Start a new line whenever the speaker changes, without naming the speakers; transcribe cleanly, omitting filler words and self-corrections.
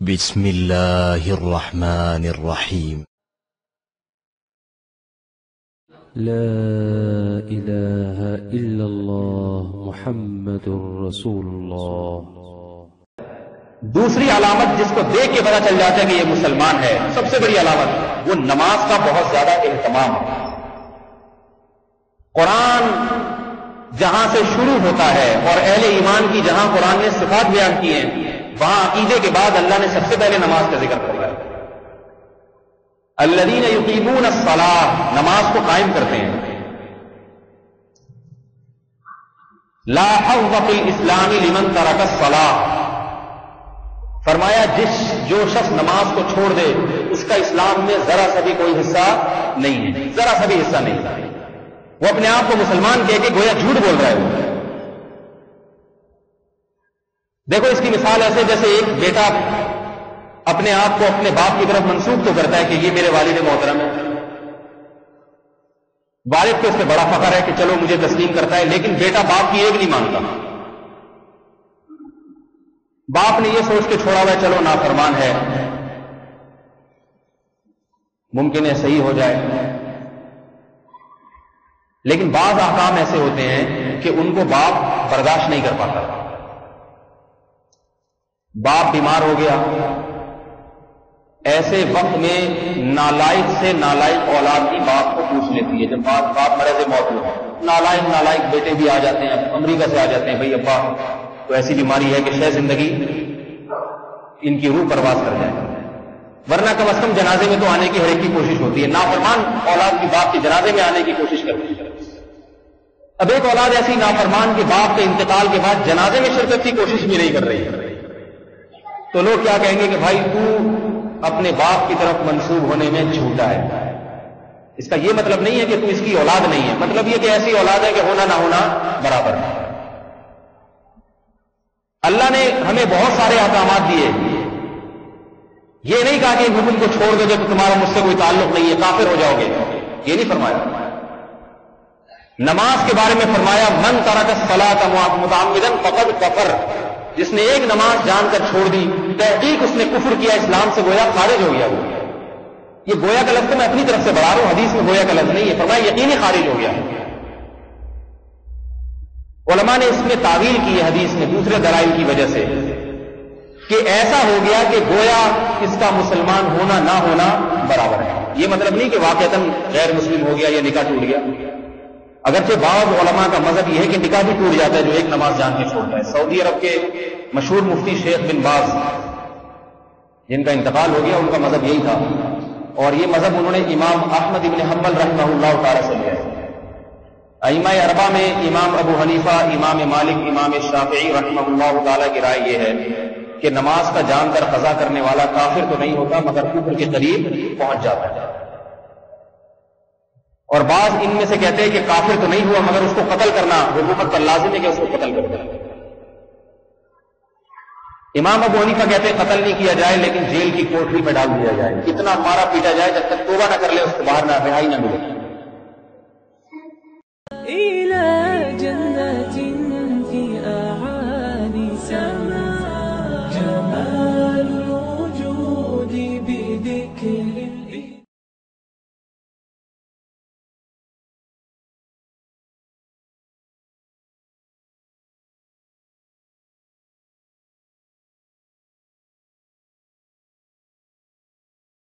بسم الله الرحمن الرحيم.
لا إله إلا الله محمد رسول الله.
دوسری علامت جس کو دیکھ کے پتا چل جاتا ہے کہ یہ مسلمان ہے، سب سے بڑی علامت وہ نماز کا بہت زیادہ اہتمام ہے. قرآن جہاں سے شروع ہوتا ہے اور اہل ایمان کی جہاں قرآن نے صفات بیان کی ہیں، وہاں عقیدے کے بعد اللہ نے سب سے پہلے نماز کا ذکر کیا ہے. الذین یقیمون الصلاۃ، نماز کو قائم کرتے ہیں. لا حظ فی الاسلام لمن ترک الصلاۃ، فرمایا جو شخص نماز کو چھوڑ دے اس کا اسلام میں ذرا سا بھی کوئی حصہ نہیں ہے، ذرا سا بھی حصہ نہیں ہے. وہ اپنے آپ کو مسلمان کہہ کے گویا جھوٹ بول رہا ہے. وہ دیکھو اس کی مثال ایسے جیسے ایک بیٹا اپنے آپ کو اپنے باپ کی طرف منسوب تو کرتا ہے کہ یہ میرے والد محترم ہے، والد کو اس سے بڑا فخر ہے کہ چلو مجھے تسلیم کرتا ہے، لیکن بیٹا باپ کی ایک نہیں مانتا. باپ نے یہ سوچ کے چھوڑا ہوا ہے چلو نافرمان ہے، ممکن ہے صحیح ہو جائے. لیکن بعض احکام ایسے ہوتے ہیں کہ ان کو باپ برداشت نہیں کر پاتا. باپ بیمار ہو گیا، ایسے وقت میں نالائق سے نالائق اولاد بھی باپ کو پوچھ لیتی ہے. جب باپ مرض موت ہو، نالائق بیٹے بھی آ جاتے ہیں، امریکہ سے آ جاتے ہیں، بھائی ابا تو ایسی بیماری ہے کہ شاید زندگی ان کی روح پرواز کر جائے، ورنہ کم از کم جنازے میں تو آنے کی ہر ایک کی کوشش ہوتی ہے. نافرمان اولاد کی باپ کے جنازے میں آنے کی کوشش کرتی ہے. اب ایک اولاد ایسی نافرمان کے باپ کے انتقال کے بعد جنازے میں شرکت کی کوشش بھی نہیں کر رہی ہے، تو لوگ کیا کہیں گے کہ بھائی تو اپنے باپ کی طرف منسوب ہونے میں جھوٹا ہے. اس کا یہ مطلب نہیں ہے کہ تو اس کی اولاد نہیں ہے، مطلب یہ کہ ایسی اولاد ہے کہ ہونا نہ ہونا برابر ہے. اللہ نے ہمیں بہت سارے احکامات دیے، یہ نہیں کہا کہ ان حکم کو چھوڑ دو گے تو تمہارا مجھ سے کوئی تعلق نہیں ہے، کافر ہو جاؤ گے، یہ نہیں فرمایا. نماز کے بارے میں فرمایا من ترک الصلاۃ متعمدا فقد کفر، جس نے ایک نماز جان کر چھوڑ دی تحقیق اس نے کفر کیا، اسلام سے گویا خارج ہو گیا. وہ یہ گویا کا لفظ میں اپنی طرف سے بڑھا رہا ہوں، حدیث میں گویا کا لفظ نہیں ہے، فرمایا یقینی خارج ہو گیا. علماء نے اس میں تعویل کی ہے حدیث میں دوسرے دلائل کی وجہ سے کہ ایسا ہو گیا کہ گویا اس کا مسلمان ہونا نہ ہونا برابر ہے. یہ مطلب نہیں کہ واقعتاً غیر مسلم ہو گیا یا نکاح ٹوٹ گیا، اگرچہ بعض علماء کا مذہب یہ ہے کہ نکاح بھی ٹوٹ جاتا ہے جو ایک نماز جان کے چھوڑتا ہے. سعودی عرب کے مشہور مفتی شیخ بن باز جن کا انتقال ہو گیا، ان کا مذہب یہی تھا، اور یہ مذہب انہوں نے امام احمد ابن حنبل رحمہ اللہ تعالی سے لیا ہے. ائمہ اربعہ میں امام ابو حنیفہ، امام مالک، امام شافعی رحمہ اللہ تعالی کی رائے یہ ہے کہ نماز کا جان کر قضا کرنے والا کافر تو نہیں ہوتا مگر کفر کے قریب پہنچ جاتا ہے. اور بعض ان میں سے کہتے ہیں کہ کافر تو نہیں ہوا مگر اس کو قتل کرنا حکومت پر لازم ہے کہ اس کو قتل کر دیں. امام ابو حنیفہ کہتے ہیں قتل نہیں کیا جائے لیکن جیل کی کوٹری میں ڈال دیا جائے، اتنا مارا پیٹا جائے جب تک توبہ نہ کر لے اس کو باہر نہ رہائی نہ ملے.